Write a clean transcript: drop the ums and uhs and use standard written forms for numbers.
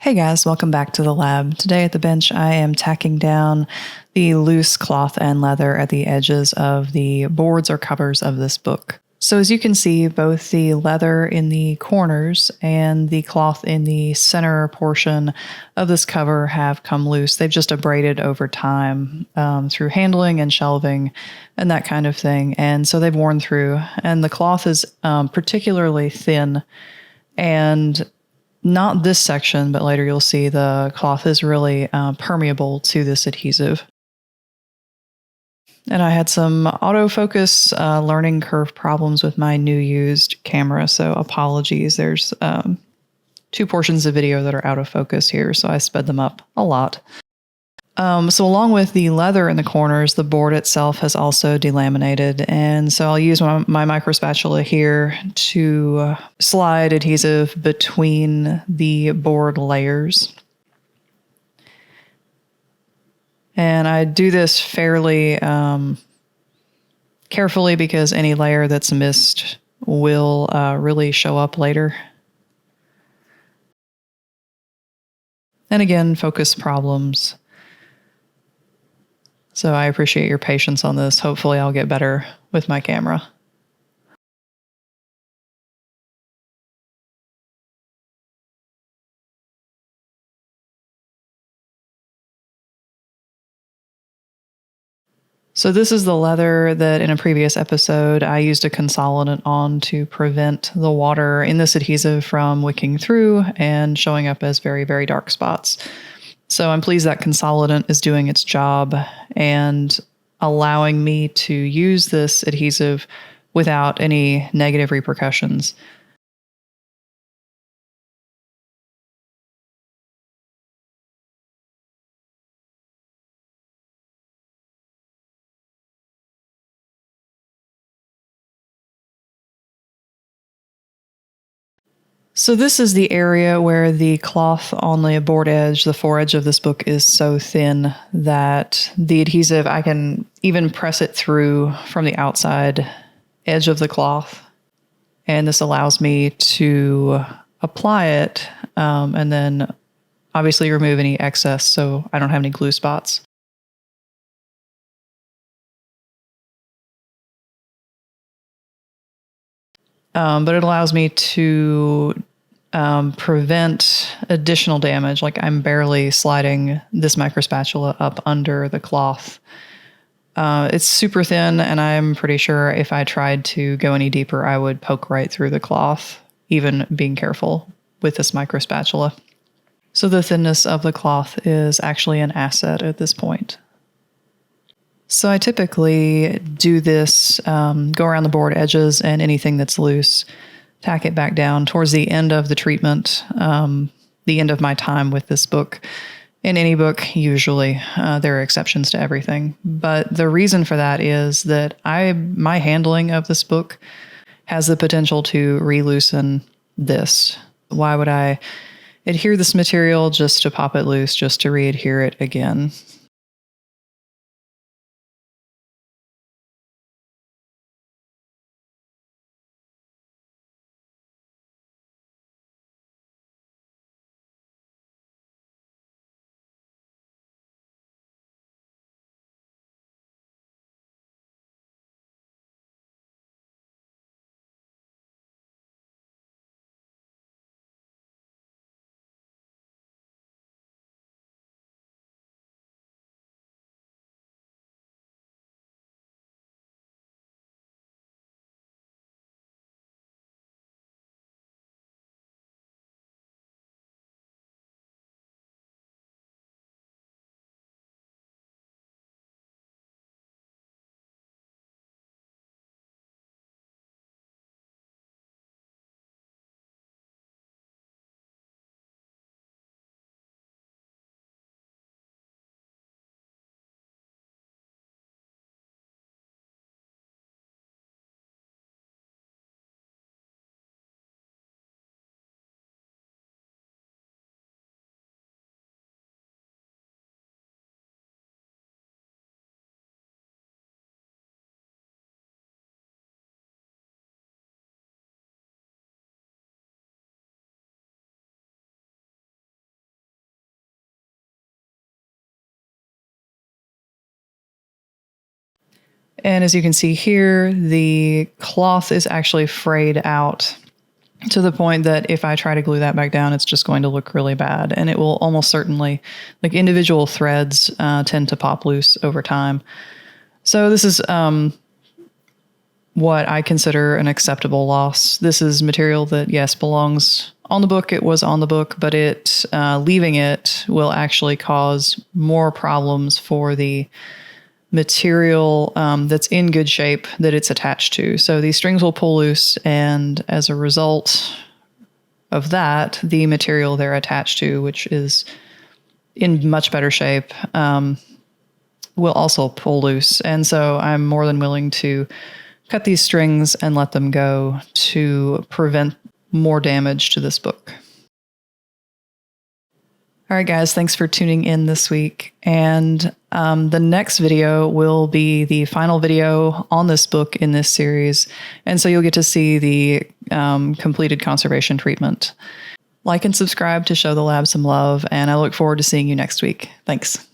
Hey guys, welcome back to the lab. Today at the bench, I am tacking down the loose cloth and leather at the edges of the boards or covers of this book. So as you can see, both the leather in the corners and the cloth in the center portion of this cover have come loose. They've just abraded over time through handling and shelving and that kind of thing. And so they've worn through, and the cloth is particularly thin, and not this section, but later you'll see the cloth is really permeable to this adhesive. And I had some autofocus learning curve problems with my new used camera, so apologies. There's two portions of video that are out of focus here, so I sped them up a lot. So along with the leather in the corners, the board itself has also delaminated. And so I'll use my micro spatula here to slide adhesive between the board layers. And I do this fairly carefully because any layer that's missed will really show up later. And again, focus problems. So I appreciate your patience on this. Hopefully I'll get better with my camera. So this is the leather that in a previous episode I used a consolidant on to prevent the water in this adhesive from wicking through and showing up as very, very dark spots. So I'm pleased that consolidant is doing its job and allowing me to use this adhesive without any negative repercussions. So this is the area where the cloth on the board edge, the foredge of this book, is so thin that the adhesive, I can even press it through from the outside edge of the cloth. And this allows me to apply it and then obviously remove any excess so I don't have any glue spots. But it allows me to prevent additional damage. Like I'm barely sliding this micro spatula up under the cloth. It's super thin, and I'm pretty sure if I tried to go any deeper, I would poke right through the cloth, even being careful with this micro spatula. So the thinness of the cloth is actually an asset at this point. So I typically do this, go around the board edges and anything that's loose, tack it back down towards the end of the treatment, the end of my time with this book. In any book, usually, there are exceptions to everything. But the reason for that is that my handling of this book has the potential to re-loosen this. Why would I adhere this material just to pop it loose, just to re-adhere it again? And as you can see here, the cloth is actually frayed out to the point that if I try to glue that back down, it's just going to look really bad. And it will almost certainly, like individual threads tend to pop loose over time. So this is what I consider an acceptable loss. This is material that, yes, belongs on the book. It was on the book, but leaving it will actually cause more problems for the material that's in good shape that it's attached to. So these strings will pull loose, and as a result of that, the material they're attached to, which is in much better shape, will also pull loose. And so I'm more than willing to cut these strings and let them go to prevent more damage to this book. All right, guys, thanks for tuning in this week. And the next video will be the final video on this book in this series. And so you'll get to see the completed conservation treatment. Like and subscribe to show the lab some love, and I look forward to seeing you next week. Thanks.